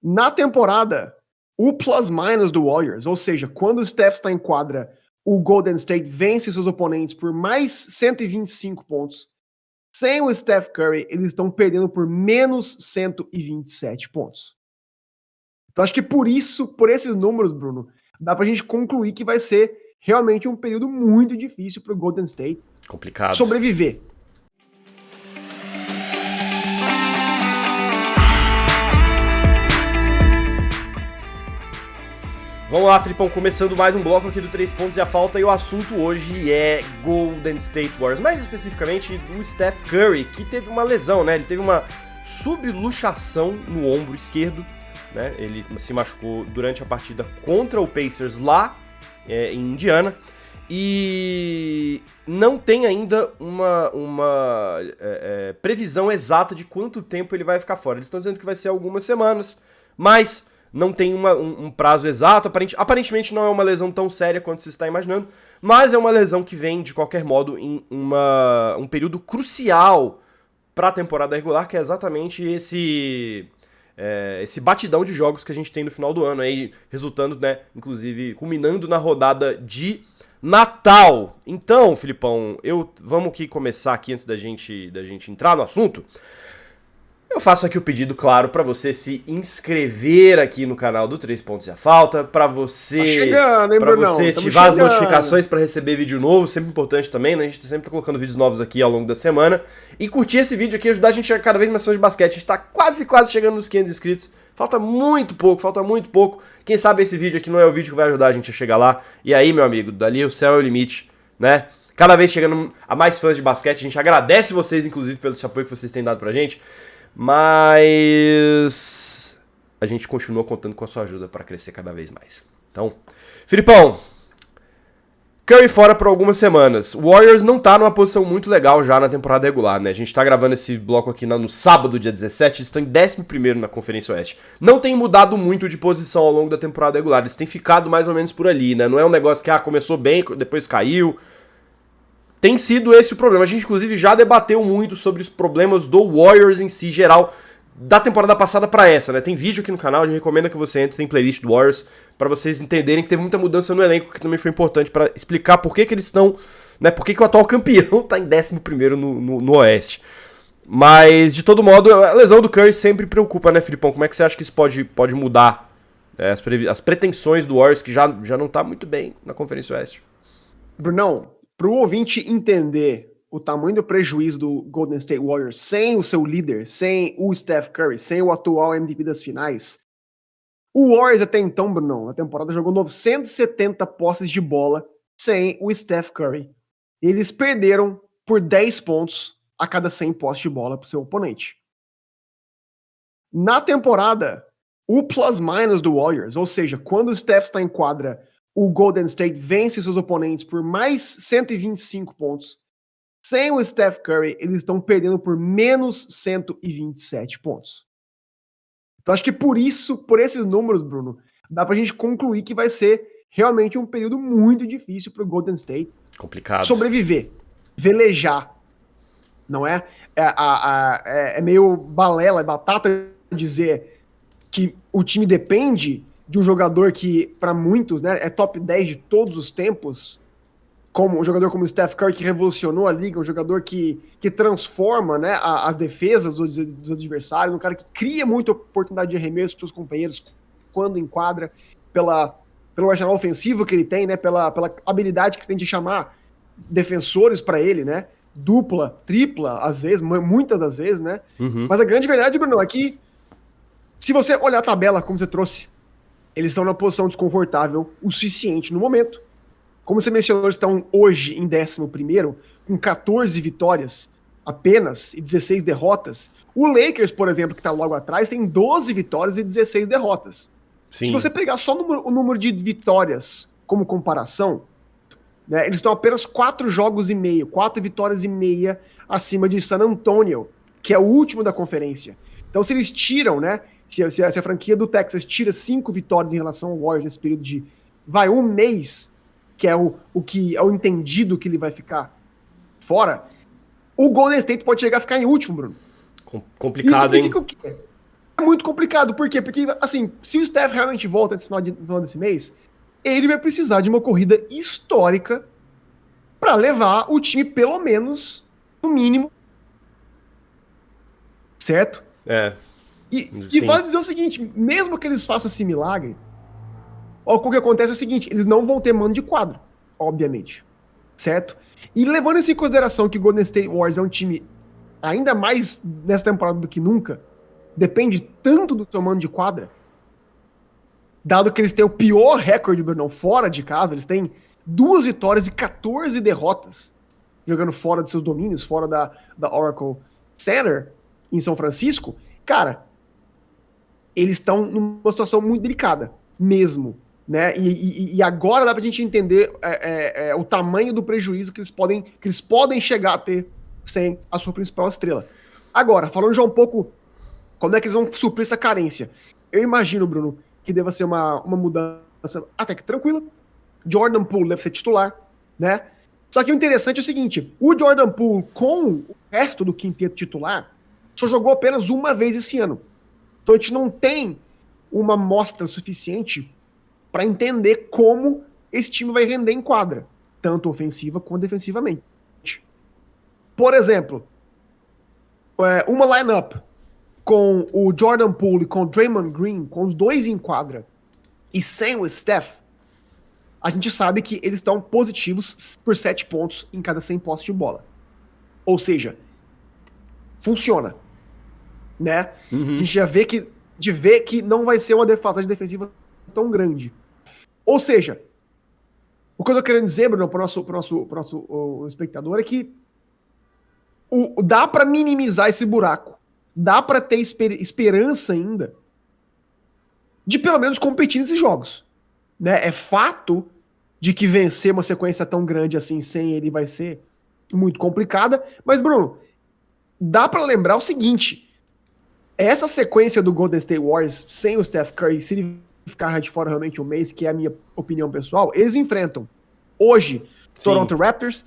Na temporada, o plus-minus do Warriors, ou seja, quando o Steph está em quadra, o Golden State vence seus oponentes por mais 125 pontos. Sem o Steph Curry, eles estão perdendo por menos 127 pontos. Então acho que por esses números, Bruno, dá pra gente concluir que vai ser realmente um período muito difícil pro Golden State sobreviver. Vamos lá, Filipão, começando mais um bloco aqui do 3 pontos e a falta, e o assunto hoje é Golden State Warriors, mais especificamente o Steph Curry, que teve uma lesão, né? Ele teve uma subluxação no ombro esquerdo, né? Ele se machucou durante a partida contra o Pacers lá em Indiana, e não tem ainda uma previsão exata de quanto tempo ele vai ficar fora. Eles estão dizendo que vai ser algumas semanas, mas não tem um prazo exato. Aparentemente não é uma lesão tão séria quanto se está imaginando, mas é uma lesão que vem, de qualquer modo, em um período crucial para a temporada regular, que é exatamente esse batidão de jogos que a gente tem no final do ano, aí, resultando, né, inclusive, culminando na rodada de Natal. Então, Filipão, vamos aqui começar aqui antes da gente entrar no assunto. Eu faço aqui o pedido, claro, para você se inscrever aqui no canal do 3 Pontos e a Falta, para você, ativar as notificações para receber vídeo novo, sempre importante também, né? A gente sempre tá colocando vídeos novos aqui ao longo da semana. E curtir esse vídeo aqui, ajudar a gente a chegar cada vez mais fãs de basquete. A gente tá quase chegando nos 500 inscritos. Falta muito pouco. Quem sabe esse vídeo aqui não é o vídeo que vai ajudar a gente a chegar lá. E aí, meu amigo, dali o céu é o limite, né? Cada vez chegando a mais fãs de basquete. A gente agradece vocês, inclusive, pelo apoio que vocês têm dado pra gente. Mas a gente continua contando com a sua ajuda para crescer cada vez mais. Então, Filipão, Curry fora por algumas semanas. O Warriors não tá numa posição muito legal já na temporada regular, né? A gente tá gravando esse bloco aqui no sábado, dia 17, eles estão em 11º na Conferência Oeste. Não tem mudado muito de posição ao longo da temporada regular, eles têm ficado mais ou menos por ali, né? Não é um negócio que começou bem, depois caiu. Tem sido esse o problema. A gente, inclusive, já debateu muito sobre os problemas do Warriors em si, geral, da temporada passada pra essa, né? Tem vídeo aqui no canal, a gente recomenda que você entre, tem playlist do Warriors, pra vocês entenderem que teve muita mudança no elenco, que também foi importante pra explicar por que eles estão, né? Por que o atual campeão tá em 11º no Oeste. Mas, de todo modo, a lesão do Curry sempre preocupa, né, Filipão? Como é que você acha que isso pode mudar as pretensões do Warriors, que já não tá muito bem na Conferência Oeste? Brunão, para o ouvinte entender o tamanho do prejuízo do Golden State Warriors sem o seu líder, sem o Steph Curry, sem o atual MVP das finais, o Warriors até então, Bruno, na temporada jogou 970 posses de bola sem o Steph Curry. Eles perderam por 10 pontos a cada 100 posses de bola para o seu oponente. Na temporada, o plus-minus do Warriors, ou seja, quando o Steph está em quadra, o Golden State vence seus oponentes por mais 125 pontos. Sem o Steph Curry, eles estão perdendo por menos 127 pontos. Então acho que por esses números, Bruno, dá pra gente concluir que vai ser realmente um período muito difícil pro Golden State sobreviver, velejar. Não é? É meio balela, é batata dizer que o time depende de um jogador que, para muitos, né, é top 10 de todos os tempos, como um jogador como o Steph Curry, que revolucionou a liga, um jogador que transforma, né, as defesas dos adversários, um cara que cria muita oportunidade de arremesso para os companheiros quando enquadra, pelo arsenal ofensivo que ele tem, né, pela habilidade que tem de chamar defensores para ele, né, dupla, tripla, às vezes, muitas das vezes, né, Mas a grande verdade, Bruno, é que se você olhar a tabela como você trouxe, eles estão numa posição desconfortável o suficiente no momento. Como você mencionou, eles estão hoje em 11º, com 14 vitórias apenas e 16 derrotas. O Lakers, por exemplo, que está logo atrás, tem 12 vitórias e 16 derrotas. Sim. Se você pegar só o número de vitórias como comparação, né, eles estão apenas 4 vitórias e meia acima de San Antonio, que é o último da conferência. Então, se eles tiram, né, se a franquia do Texas tira 5 vitórias em relação ao Warriors nesse período de um mês, que é o que é o entendido que ele vai ficar fora, o Golden State pode chegar a ficar em último, Bruno. Complicado, hein? Isso significa o quê? muito complicado. Por quê? Porque, assim, se o Steph realmente volta no final desse mês, ele vai precisar de uma corrida histórica para levar o time, pelo menos, no mínimo. Certo? E vale dizer o seguinte, mesmo que eles façam esse milagre, o que acontece é o seguinte, eles não vão ter mando de quadro, obviamente. Certo? E levando isso em consideração que o Golden State Warriors é um time ainda mais nessa temporada do que nunca, depende tanto do seu mando de quadra, dado que eles têm o pior recorde, Brunão, fora de casa, eles têm 2 vitórias e 14 derrotas jogando fora de seus domínios, fora da Oracle Center, em São Francisco, cara, eles estão numa situação muito delicada, mesmo, né? E agora dá pra gente entender o tamanho do prejuízo que eles podem chegar a ter sem a sua principal estrela. Agora, falando já um pouco como é que eles vão suprir essa carência. Eu imagino, Bruno, que deva ser uma mudança até que tranquila. Jordan Poole deve ser titular, né? Só que o interessante é o seguinte, o Jordan Poole com o resto do quinteto titular só jogou apenas uma vez esse ano. Então a gente não tem uma amostra suficiente para entender como esse time vai render em quadra, tanto ofensiva quanto defensivamente. Por exemplo, uma lineup com o Jordan Poole e com o Draymond Green, com os dois em quadra, e sem o Steph, a gente sabe que eles estão positivos por 7 pontos em cada 100 posses de bola. Ou seja, funciona. Né? Uhum. A gente já vê que não vai ser uma defasagem defensiva tão grande. Ou seja, o que eu tô querendo dizer, Bruno, pro nosso espectador é que dá para minimizar esse buraco. Dá para ter esperança ainda de pelo menos competir nesses jogos. Né? É fato de que vencer uma sequência tão grande assim sem ele vai ser muito complicada. Mas, Bruno, dá para lembrar o seguinte: essa sequência do Golden State Warriors sem o Steph Curry, se ele ficar de fora realmente um mês, que é a minha opinião pessoal, eles enfrentam hoje Toronto Raptors,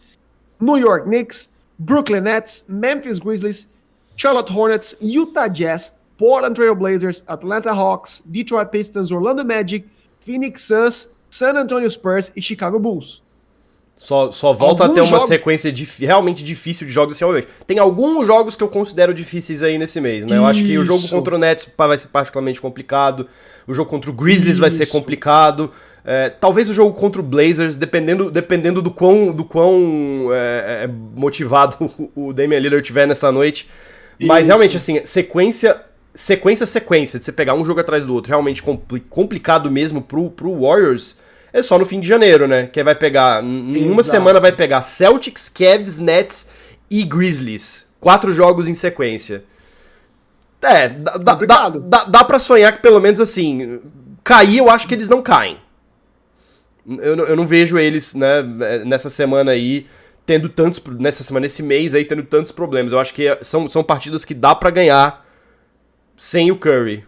New York Knicks, Brooklyn Nets, Memphis Grizzlies, Charlotte Hornets, Utah Jazz, Portland Trail Blazers, Atlanta Hawks, Detroit Pistons, Orlando Magic, Phoenix Suns, San Antonio Spurs e Chicago Bulls. Só volta a ter uma sequência realmente difícil de jogos. Tem alguns jogos que eu considero difíceis aí nesse mês, né? Eu acho que o jogo contra o Nets vai ser particularmente complicado. O jogo contra o Grizzlies vai ser complicado. Talvez o jogo contra o Blazers, dependendo do quão motivado o Damian Lillard tiver nessa noite. Mas realmente, assim, sequência de você pegar um jogo atrás do outro, realmente complicado mesmo pro Warriors, é só no fim de janeiro, né? Que vai pegar, em uma semana vai pegar Celtics, Cavs, Nets e Grizzlies. 4 jogos em sequência. Dá pra sonhar que pelo menos assim, cair eu acho que eles não caem. Eu não vejo eles, né, nessa semana aí, nesse mês aí, tendo tantos problemas. Eu acho que são partidas que dá pra ganhar sem o Curry.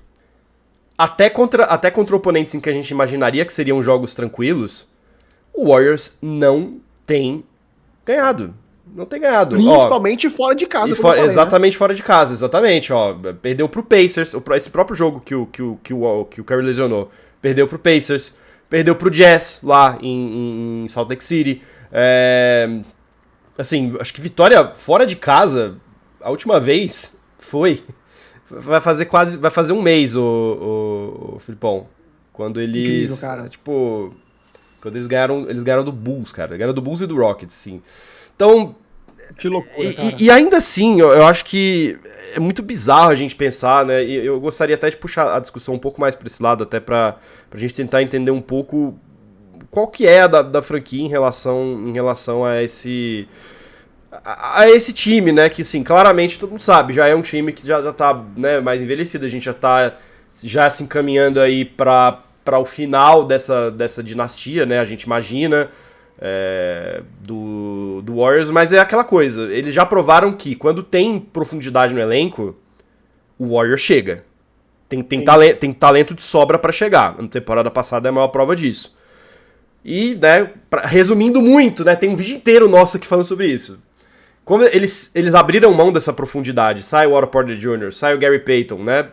Até contra oponentes em que a gente imaginaria que seriam jogos tranquilos, o Warriors não tem ganhado. Não tem ganhado. Principalmente fora de casa. Exatamente, né? Fora de casa, exatamente. Perdeu pro Pacers, esse próprio jogo que o Curry lesionou. Perdeu pro Pacers, perdeu pro Jazz lá em Salt Lake City. Assim, acho que vitória fora de casa, a última vez foi... Vai fazer um mês, o Filipão. Quando eles... Incrível, cara. Quando eles ganharam do Bulls, cara. Ganharam do Bulls e do Rockets, sim. Então... Que loucura, cara. E ainda assim, eu acho que é muito bizarro a gente pensar, né? E eu gostaria até de puxar a discussão um pouco mais pra esse lado, até pra gente tentar entender um pouco qual que é a da franquia em relação a esse time, né, que assim, claramente todo mundo sabe, já é um time que já tá, né, mais envelhecido, a gente já tá se encaminhando aí pra o final dessa dinastia, né, a gente imagina, do Warriors, mas é aquela coisa, eles já provaram que quando tem profundidade no elenco, o Warriors chega. Tem talento de sobra pra chegar. Na temporada passada é a maior prova disso. E, né, resumindo muito, né, tem um vídeo inteiro nosso aqui falando sobre isso. Como eles abriram mão dessa profundidade, sai o Otto Porter Jr., sai o Gary Payton, né?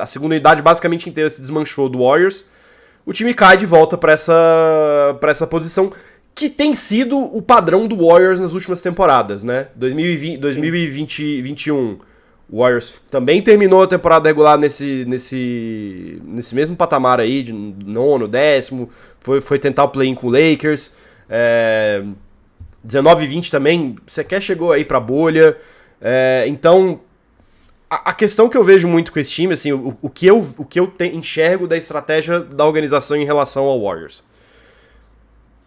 a segunda unidade basicamente inteira se desmanchou do Warriors, o time cai de volta pra essa posição que tem sido o padrão do Warriors nas últimas temporadas, né? 2020-21, o Warriors também terminou a temporada regular nesse mesmo patamar aí, de nono, décimo, foi tentar o play-in com o Lakers, 19-20 também, sequer chegou aí pra bolha, então a questão que eu vejo muito com esse time, assim, o que eu enxergo da estratégia da organização em relação ao Warriors.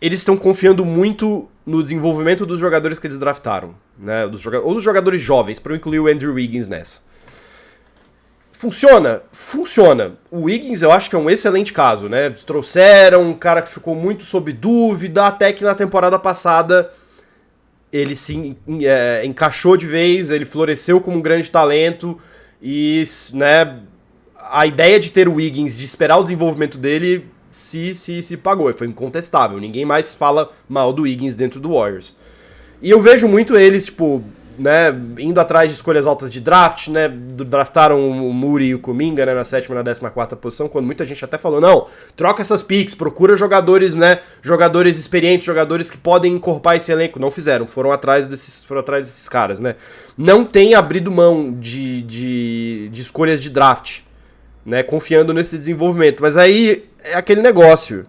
Eles estão confiando muito no desenvolvimento dos jogadores que eles draftaram, né? Ou dos jogadores jovens, para eu incluir o Andrew Wiggins nessa. Funciona? Funciona. O Wiggins eu acho que é um excelente caso, né? Eles trouxeram um cara que ficou muito sob dúvida, até que na temporada passada ele se encaixou de vez, ele floresceu como um grande talento e, né, a ideia de ter o Wiggins, de esperar o desenvolvimento dele, se pagou, foi incontestável. Ninguém mais fala mal do Wiggins dentro do Warriors. E eu vejo muito eles, tipo, né, indo atrás de escolhas altas de draft, né, draftaram o Muri e o Kuminga, né, na 7ª e na 14ª posição, quando muita gente até falou, não, troca essas picks, procura jogadores, né, jogadores experientes, jogadores que podem encorpar esse elenco. Não fizeram, foram atrás desses caras, né. Não tem abrido mão de escolhas de draft, né, confiando nesse desenvolvimento. Mas aí é aquele negócio.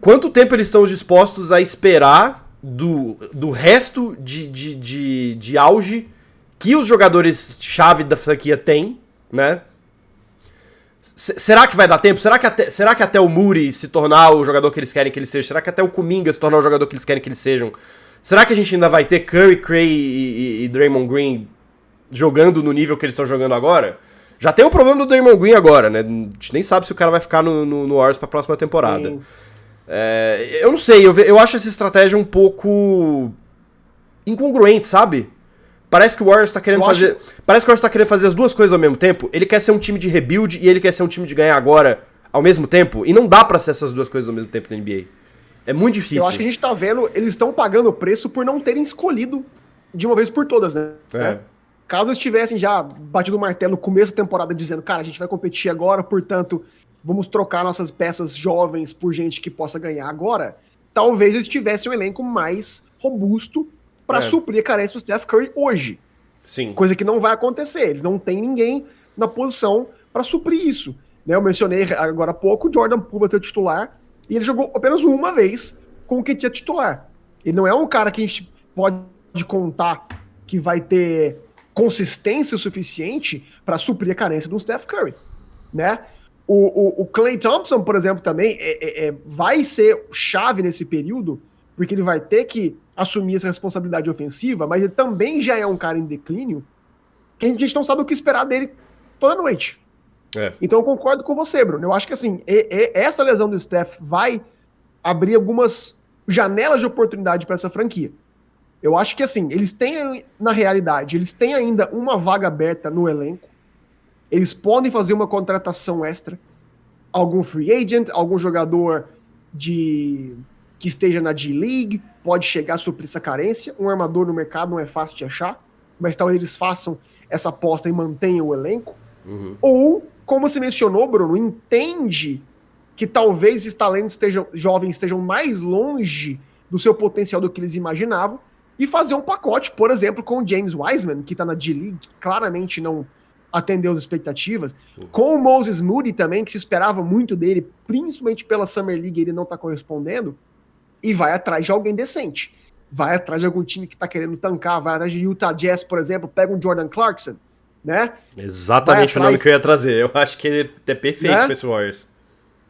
Quanto tempo eles estão dispostos a esperar do resto de auge que os jogadores-chave da franquia têm, né? Será que vai dar tempo? Será que até o Muri se tornar o jogador que eles querem que ele seja? Será que até o Kuminga se tornar o jogador que eles querem que eles sejam? Será que a gente ainda vai ter Curry, Clay e Draymond Green jogando no nível que eles estão jogando agora? Já tem o problema do Draymond Green agora, né? A gente nem sabe se o cara vai ficar no Warriors pra próxima temporada. Eu não sei, eu acho essa estratégia um pouco incongruente, sabe? Parece que o Warriors tá querendo fazer as duas coisas ao mesmo tempo. Ele quer ser um time de rebuild e ele quer ser um time de ganhar agora ao mesmo tempo. E não dá pra ser essas duas coisas ao mesmo tempo na NBA. É muito difícil. Eu acho que a gente tá vendo, eles estão pagando o preço por não terem escolhido de uma vez por todas, né? Caso eles tivessem já batido o martelo no começo da temporada dizendo, cara, a gente vai competir agora, portanto, vamos trocar nossas peças jovens por gente que possa ganhar agora, talvez eles tivessem um elenco mais robusto para suprir a carência do Steph Curry hoje. Sim. Coisa que não vai acontecer. Eles não têm ninguém na posição para suprir isso. Né, eu mencionei agora há pouco o Jordan Poole ser titular e ele jogou apenas uma vez com o que tinha titular. Ele não é um cara que a gente pode contar que vai ter consistência o suficiente para suprir a carência do Steph Curry, né? O Klay Thompson, por exemplo, também vai ser chave nesse período, porque ele vai ter que assumir essa responsabilidade ofensiva, mas ele também já é um cara em declínio, que a gente não sabe o que esperar dele toda noite. Então eu concordo com você, Bruno. Eu acho que assim, essa lesão do Steph vai abrir algumas janelas de oportunidade para essa franquia. Eu acho que assim, eles têm, na realidade, eles têm ainda uma vaga aberta no elenco. Eles podem fazer uma contratação extra. Algum free agent, algum jogador que esteja na G-League, pode chegar a suprir essa carência. Um armador no mercado não é fácil de achar, mas talvez eles façam essa aposta e mantenham o elenco. Ou, como você mencionou, Bruno, entende que talvez esses talentos jovens estejam mais longe do seu potencial do que eles imaginavam, e fazer um pacote, por exemplo, com o James Wiseman, que está na G-League, que claramente não atendeu as expectativas, com o Moses Moody também, que se esperava muito dele, principalmente pela Summer League, ele não está correspondendo, e vai atrás de alguém decente. Vai atrás de algum time que está querendo tancar, vai atrás de Utah Jazz, por exemplo, pega um Jordan Clarkson, né? Exatamente o nome que eu ia trazer. Eu acho que ele é perfeito para esse Warriors.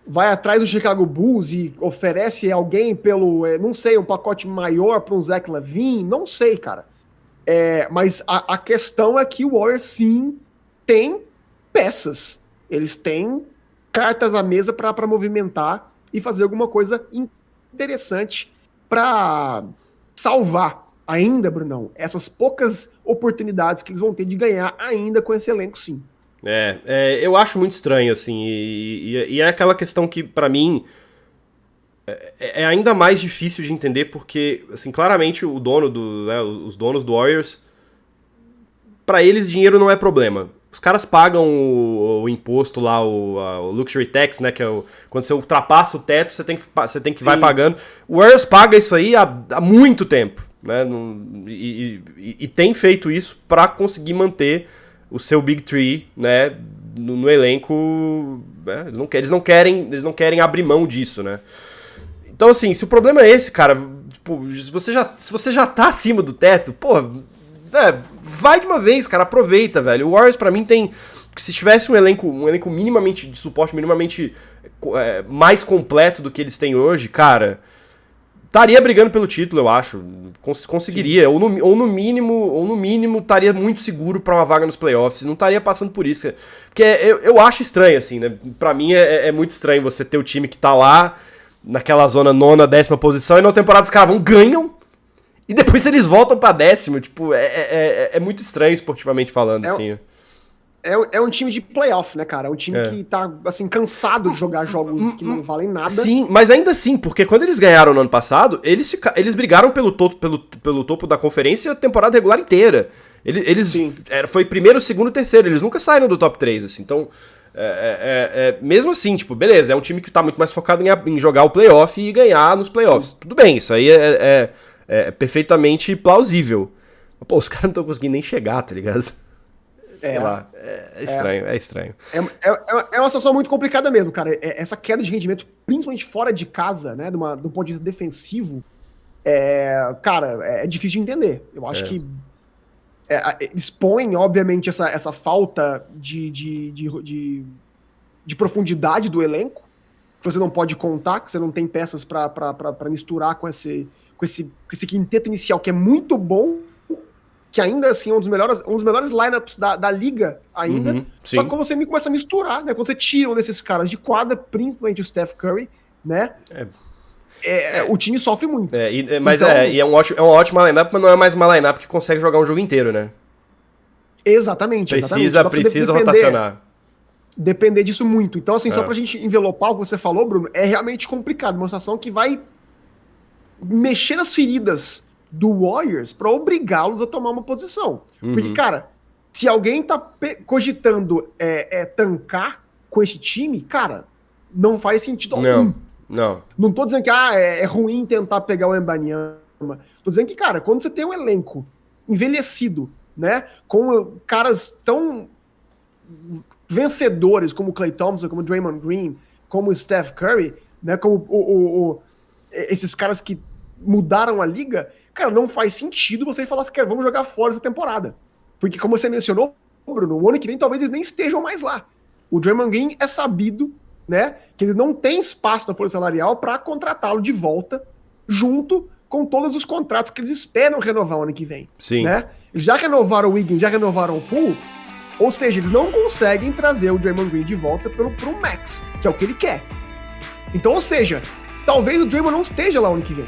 Vai atrás do Chicago Bulls e oferece alguém pelo, não sei, um pacote maior para um Zach LaVine, não sei, cara. Mas a questão é que o Warriors, sim, tem peças. Eles têm cartas à mesa para movimentar e fazer alguma coisa interessante para salvar ainda, Brunão, essas poucas oportunidades que eles vão ter de ganhar ainda com esse elenco, sim. Eu acho muito estranho, assim, e é aquela questão que, pra mim, é ainda mais difícil de entender, porque, assim, claramente os donos do Warriors, pra eles dinheiro não é problema. os caras pagam o imposto lá, o Luxury Tax, né, que é quando você ultrapassa o teto, você tem que vai pagando. O Warriors paga isso aí há muito tempo, né, e tem feito isso para conseguir manter o seu Big Three, né, no elenco, né, eles não querem abrir mão disso, né. Então, assim, se o problema é esse, cara, tipo, se você já tá acima do teto, pô, vai de uma vez, cara, aproveita, velho. O Warriors, pra mim, se tivesse um elenco minimamente de suporte, minimamente mais completo do que eles têm hoje, cara, estaria brigando pelo título, eu acho. Conseguiria, ou no mínimo, estaria muito seguro pra uma vaga nos playoffs, não estaria passando por isso. Porque eu acho estranho, assim, né? Pra mim é muito estranho você ter o time que tá lá, naquela zona 9ª, 10ª posição, e na temporada os caras ganham, e depois eles voltam pra 10º, tipo, é muito estranho esportivamente falando, assim. É um time de playoff, né, cara? É um time que tá, assim, cansado de jogar jogos que não valem nada. Sim, mas ainda assim, porque quando eles ganharam no ano passado, eles brigaram pelo topo da conferência a temporada regular inteira. Foi primeiro, segundo e terceiro, eles nunca saíram do top 3, assim, então... mesmo assim, tipo, beleza, é um time que tá muito mais focado em jogar o playoff e ganhar nos playoffs. Tudo bem, isso aí é perfeitamente plausível. Pô, os caras não estão conseguindo nem chegar, tá ligado? Sei lá, é estranho. É uma situação muito complicada mesmo, cara. Essa queda de rendimento, principalmente fora de casa, né, do ponto de vista defensivo, cara, é difícil de entender. Eu acho que expõe, obviamente, essa falta de profundidade do elenco, que você não pode contar, que você não tem peças para misturar com esse quinteto inicial, que é muito bom, que ainda assim é um dos melhores lineups da liga ainda. Só que quando você começa a misturar, né? Quando você tira um desses caras de quadra, principalmente o Steph Curry, né? O time sofre muito. Mas então, é uma ótima lineup, mas não é mais uma lineup que consegue jogar um jogo inteiro, né? Exatamente. Precisa rotacionar. Depender disso muito. Então, assim, só pra gente envelopar o que você falou, Bruno, é realmente complicado. Uma situação que vai mexer nas feridas do Warriors pra obrigá-los a tomar uma posição. Porque, cara, se alguém tá cogitando tancar com esse time, cara, não faz sentido algum. Não tô dizendo que é ruim tentar pegar o Wembanyama. Tô dizendo que, cara, quando você tem um elenco envelhecido, né, com caras tão vencedores como o Klay Thompson, como o Draymond Green, como o Steph Curry, né, como esses caras que mudaram a liga, cara, não faz sentido você falar assim, vamos jogar fora essa temporada. Porque, como você mencionou, Bruno, o ano que vem talvez eles nem estejam mais lá. O Draymond Green é sabido, né, que eles não têm espaço na folha salarial para contratá-lo de volta, junto com todos os contratos que eles esperam renovar o ano que vem. Sim. Né? Eles já renovaram o Wiggins, já renovaram o Poole, ou seja, eles não conseguem trazer o Draymond Green de volta pro Max, que é o que ele quer. Então, ou seja, talvez o Draymond não esteja lá o ano que vem.